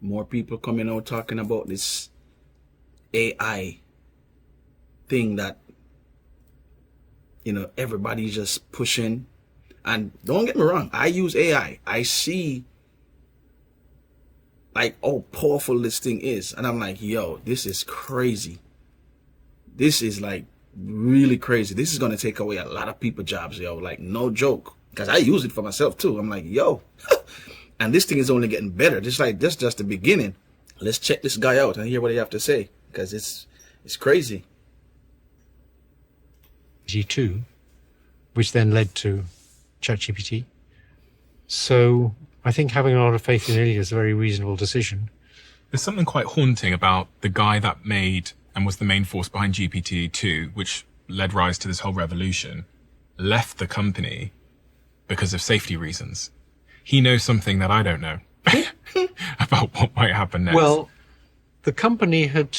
more people coming out talking about this AI thing that, everybody's just pushing. And don't get me wrong, I use AI. I see like how powerful this thing is. And I'm like, yo, this is crazy. This is like really crazy. This is going to take away a lot of people's jobs, yo. Like, no joke. Because I use it for myself too. I'm like, yo. And this thing is only getting better. Just like this, just the beginning. Let's check this guy out and hear what he have to say. Because it's crazy. G2, which then led to ChatGPT. So I think having a lot of faith in Ilya is a very reasonable decision. There's something quite haunting about the guy that made and was the main force behind GPT-2, which led rise to this whole revolution, left the company because of safety reasons. He knows something that I don't know about what might happen next. Well, the company had...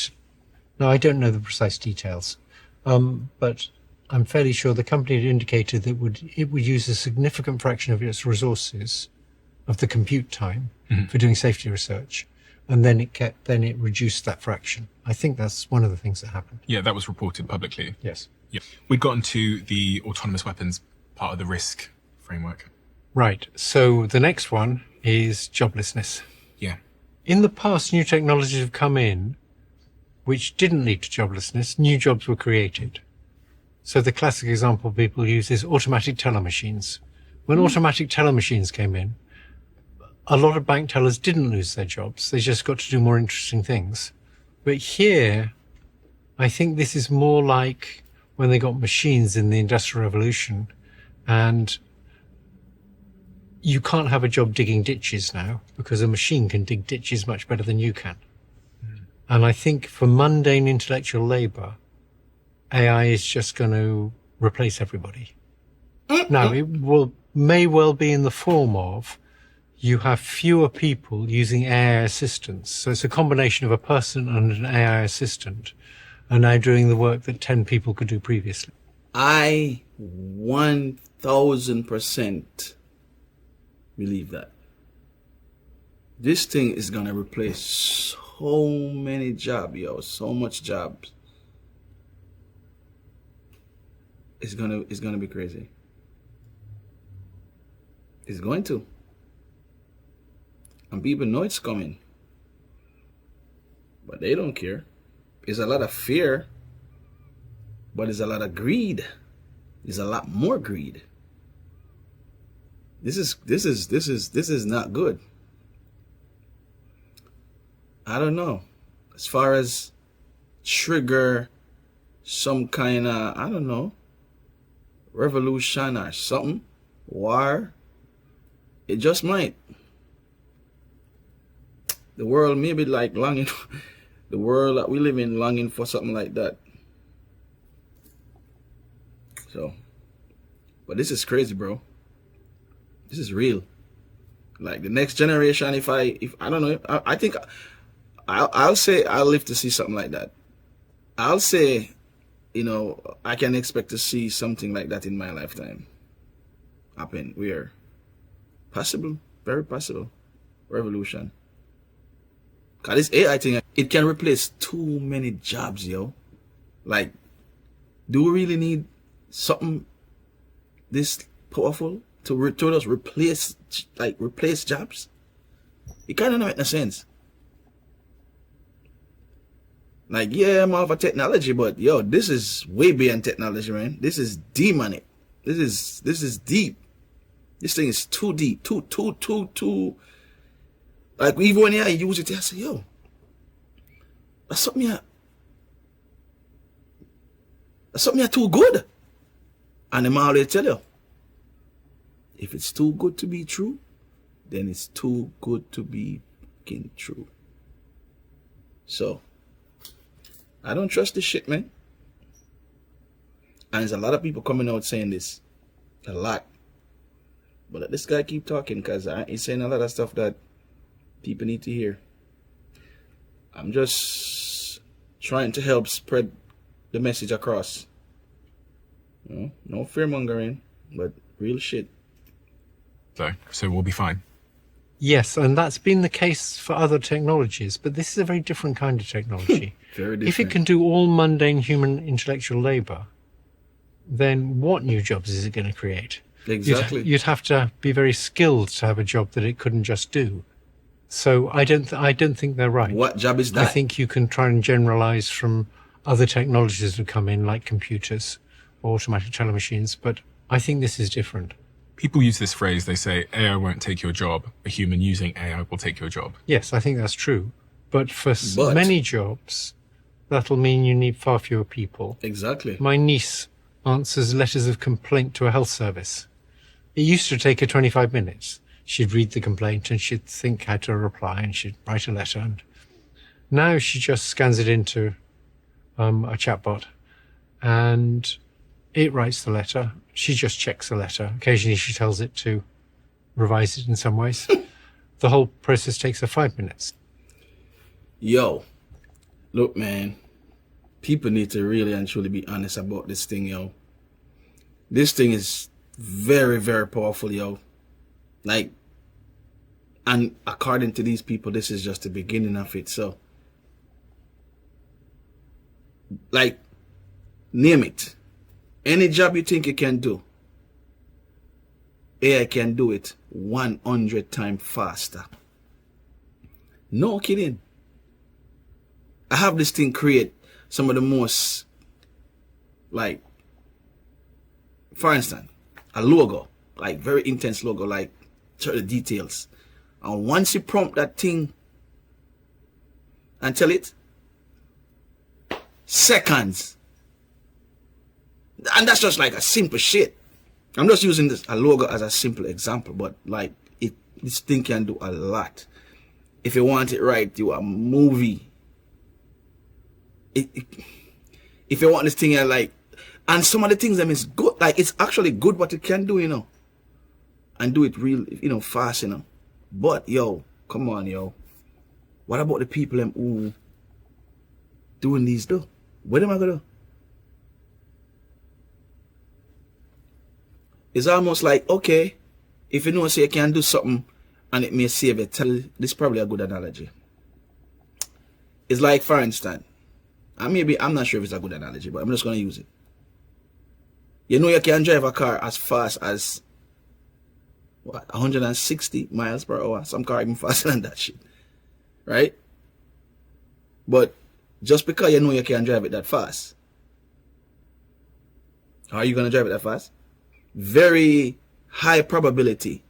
No, I don't know the precise details, but I'm fairly sure the company had indicated that it would use a significant fraction of its resources of the compute time for doing safety research, and then it reduced that fraction. I think that's one of the things that happened. Yeah, that was reported publicly. Yes. Yeah. We'd gotten to the autonomous weapons part of the risk framework. Right. So the next one is joblessness. Yeah. In the past, new technologies have come in which didn't lead to joblessness. New jobs were created. So the classic example people use is automatic teller machines. When automatic teller machines came in, a lot of bank tellers didn't lose their jobs. They just got to do more interesting things. But here, I think this is more like when they got machines in the Industrial Revolution, and you can't have a job digging ditches now because a machine can dig ditches much better than you can. And I think for mundane intellectual labor, AI is just going to replace everybody. Now, it may well be in the form of you have fewer people using AI assistants. So it's a combination of a person and an AI assistant are now doing the work that 10 people could do previously. I 1000% believe that. This thing is going to replace so many jobs, yo. So much jobs. It's gonna be crazy. It's going to. And people know it's coming. But they don't care. There's a lot of fear. But there's a lot of greed. There's a lot more greed. This is not good. I don't know. As far as trigger some kind of, I don't know, revolution or something, war, it just might. The world may be like longing, the world that we live in longing for something like that. So, but this is crazy, bro. This is real. Like the next generation, if I don't know, I think I'll say I'll live to see something like that. I'll say, I can expect to see something like that in my lifetime happen. Where possible, very possible, revolution. Cause this AI thing, it can replace too many jobs, yo. Like, do we really need something this powerful to just replace jobs? It kind of don't make no sense. Like, yeah, I'm all for technology, but yo, this is way beyond technology, man. This is demonic. This is deep. This thing is too deep, too. Like, even when I use it, I say, yo, that's something too good. And I'm always tell you, if it's too good to be true, then it's too good to be fucking true. So, I don't trust this shit, man. And there's a lot of people coming out saying this. A lot. But let this guy keep talking, because he's saying a lot of stuff that people need to hear. I'm just trying to help spread the message across. No fear mongering, but real shit. So we'll be fine. Yes, and that's been the case for other technologies, but this is a very different kind of technology. Very If it different. can do all mundane human intellectual labor, then what new jobs is it going to create? Exactly. You'd have to be very skilled to have a job that it couldn't just do. So I don't think they're right. What job is I that? think you can try and generalize from other technologies that have come in, like computers or automatic teller machines, but I think this is different. People use this phrase, they say, AI won't take your job. A human using AI will take your job. Yes, I think that's true. But for But- many jobs, that'll mean you need far fewer people. Exactly. My niece answers letters of complaint to a health service. It used to take her 25 minutes. She'd read the complaint and she'd think how to reply and she'd write a letter. And now she just scans it into a chatbot and it writes the letter. She just checks the letter. Occasionally she tells it to revise it in some ways. The whole process takes her 5 minutes. Yo, look, man. People need to really and truly be honest about this thing, yo. This thing is very, very powerful, yo. Like, and according to these people, this is just the beginning of it. So, like, name it. Any job you think you can do, AI can do it 100 times faster. No kidding. I have this thing create some of the most, like, for instance, a logo, like very intense logo, like the details. And once you prompt that thing and tell it, seconds. And that's just like a simple shit. I'm just using a logo as a simple example, but like this thing can do a lot. If you want it right, do a movie. If you want this thing, like, and some of the things them is good, like it's actually good what it can do, you know, and do it real, you know, fast, you know. But yo, come on, yo, what about the people them who doing these though? What am I gonna do? It's almost like, okay, if you know say you can do something and it may save it, this is probably a good analogy. It's like, for instance, I'm not sure if it's a good analogy, but I'm just gonna use it. You know you can drive a car as fast as what, 160 miles per hour. Some car even faster than that shit. Right? But just because you know you can drive it that fast, are you gonna drive it that fast? Very high probability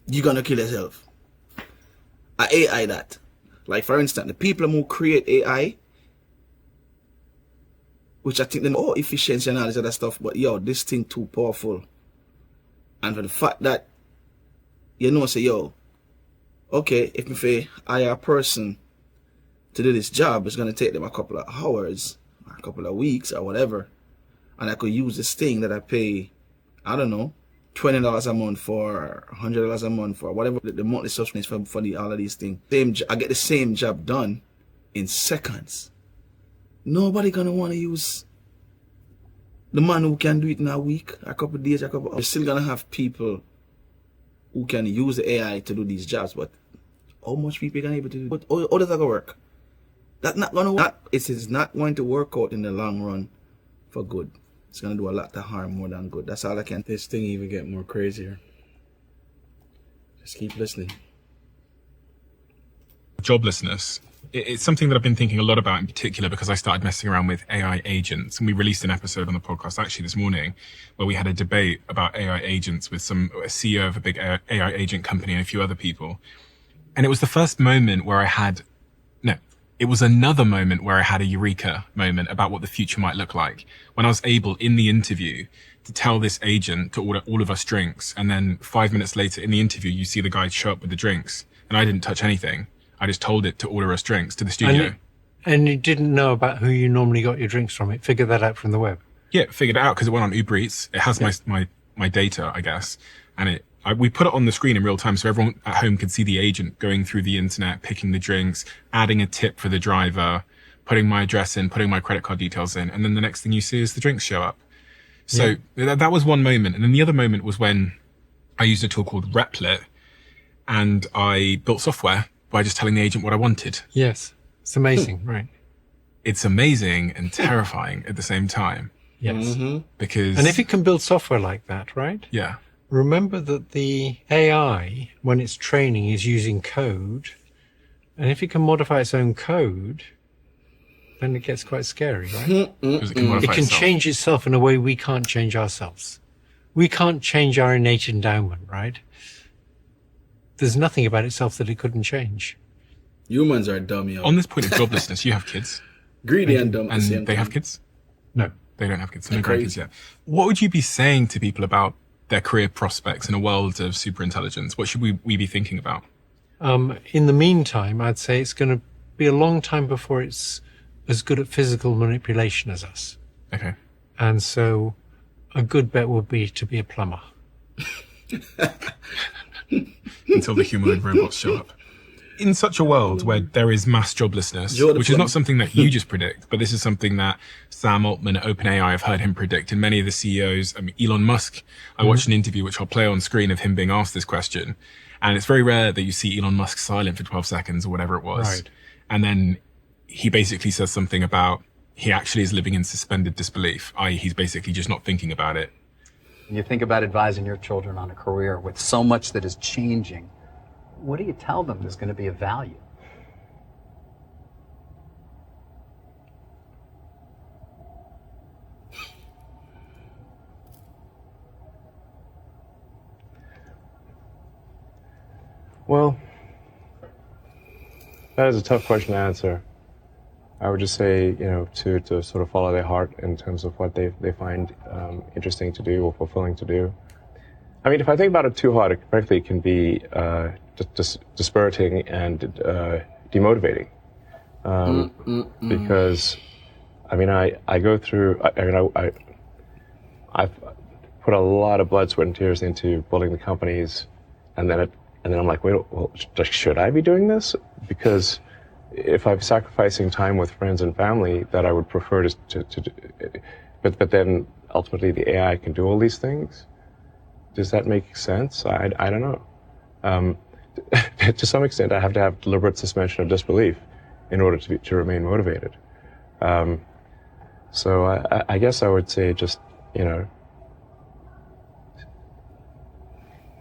you're gonna kill yourself. A AI that. Like for instance, the people who create AI, which I think they know efficiency and all this other stuff, but yo, this thing too powerful. And for the fact that, you know, say, yo, okay, if I hire a person to do this job, it's going to take them a couple of hours, or a couple of weeks, or whatever. And I could use this thing that I pay, I don't know, $20 a month for, $100 a month for, whatever the monthly subscription is for all of these things. I get the same job done in seconds. Nobody gonna want to use the man who can do it in a week, a couple of days, a couple. You're still gonna have people who can use the AI to do these jobs, but how much people can able to do? But how does that gonna work? That's not gonna work. It is not going to work out in the long run for good. It's gonna do a lot of harm more than good. That's all I can. This thing even get more crazier. Just keep listening. Joblessness. It's something that I've been thinking a lot about in particular because I started messing around with AI agents, and we released an episode on the podcast actually this morning where we had a debate about AI agents with a CEO of a big AI agent company and a few other people. And it was the first moment where it was another moment where I had a eureka moment about what the future might look like when I was able in the interview to tell this agent to order all of us drinks. And then 5 minutes later in the interview, you see the guy show up with the drinks and I didn't touch anything. I just told it to order us drinks to the studio. And you didn't know about who you normally got your drinks from. It figured that out from the web. Yeah, figured it out because it went on Uber Eats. It has my data, I guess. And we put it on the screen in real time so everyone at home could see the agent going through the internet, picking the drinks, adding a tip for the driver, putting my address in, putting my credit card details in. And then the next thing you see is the drinks show up. So that was one moment. And then the other moment was when I used a tool called Replit. and I built software by just telling the agent what I wanted. Yes. It's amazing, right? It's amazing and terrifying at the same time. Yes. Because, And if it can build software like that, right? yeah, Remember that the AI, when it's training, is using code. And if it can modify its own code, then it gets quite scary, right? because it can modify It can itself. change itself in a way we can't change ourselves. We can't change our innate endowment, right? There's nothing about itself that it couldn't change. Humans are dumb, yo. On this point of joblessness, you have kids, Greedy and dumb at the same and they time. have kids. No. They don't have kids. So They're no grandkids crazy. yet. What would you be saying to people about their career prospects in a world of superintelligence? What should we be thinking about? In the meantime, I'd say it's going to be a long time before it's as good at physical manipulation as us. Okay. And so a good bet would be to be a plumber. Until the humanoid robots show up. In such a world where there is mass joblessness, Joe the which is plumber. not something that you just predict, but this is something that Sam Altman at OpenAI, I've heard him predict, and many of the CEOs, I mean, Elon Musk, I watched an interview which I'll play on screen of him being asked this question. And it's very rare that you see Elon Musk silent for 12 seconds or whatever it was. Right. And then he basically says something about he actually is living in suspended disbelief, i.e. he's basically just not thinking about it. When you think about advising your children on a career with so much that is changing, what do you tell them is going to be of value? Well, that is a tough question to answer. I would just say, to sort of follow their heart in terms of what they find interesting to do or fulfilling to do. I mean, if I think about it too hard, it frankly can be dispiriting and demotivating. Because, I mean, I go through, I've put a lot of blood, sweat, and tears into building the companies, and then I'm like, wait, well, should I be doing this? Because if I'm sacrificing time with friends and family that I would prefer to but then ultimately the AI can do all these things. Does that make sense? I don't know. To some extent, I have to have deliberate suspension of disbelief in order to remain motivated. So I guess I would say just,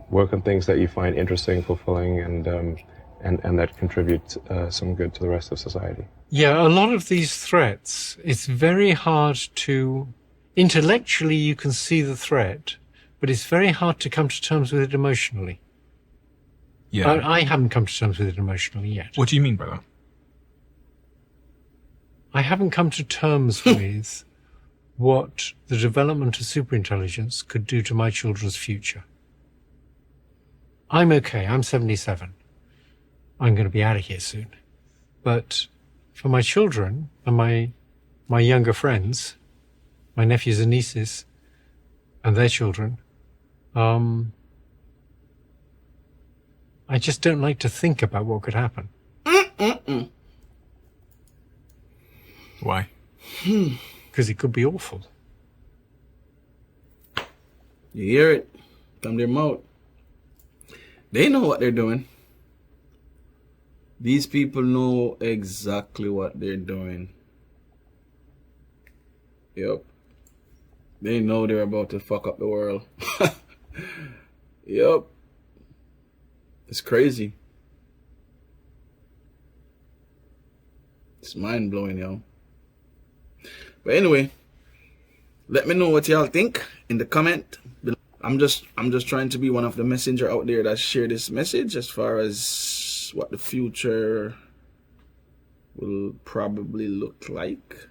work on things that you find interesting, fulfilling, and that contribute some good to the rest of society. Yeah, a lot of these threats, it's very hard to... Intellectually, you can see the threat, but it's very hard to come to terms with it emotionally. Yeah. I haven't come to terms with it emotionally yet. What do you mean by that? I haven't come to terms with what the development of superintelligence could do to my children's future. I'm okay. I'm 77. I'm going to be out of here soon. But for my children and my younger friends, my nephews and nieces, and their children, I just don't like to think about what could happen. Why? Because it could be awful. You hear it from their mouth. They know what they're doing. These people know exactly what they're doing. Yep. They know they're about to fuck up the world. Yep. It's crazy. It's mind blowing, yo. But anyway, let me know what y'all think in the comment. I'm just trying to be one of the messenger out there that share this message as far as what the future will probably look like.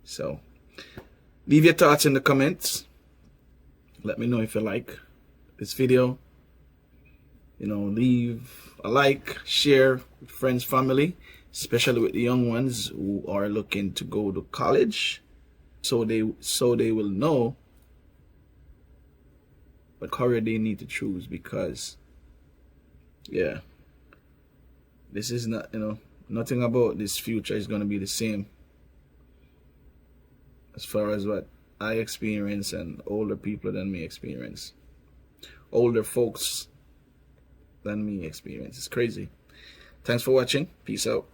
So leave your thoughts in the comments. Let me know if you like this video. Leave a like, share with friends, family, especially with the young ones who are looking to go to college, so they will know what career they need to choose. Because yeah, this is not, nothing about this future is going to be the same as far as what I experience and older people than me experience. Older folks than me experience. It's crazy. Thanks for watching. Peace out.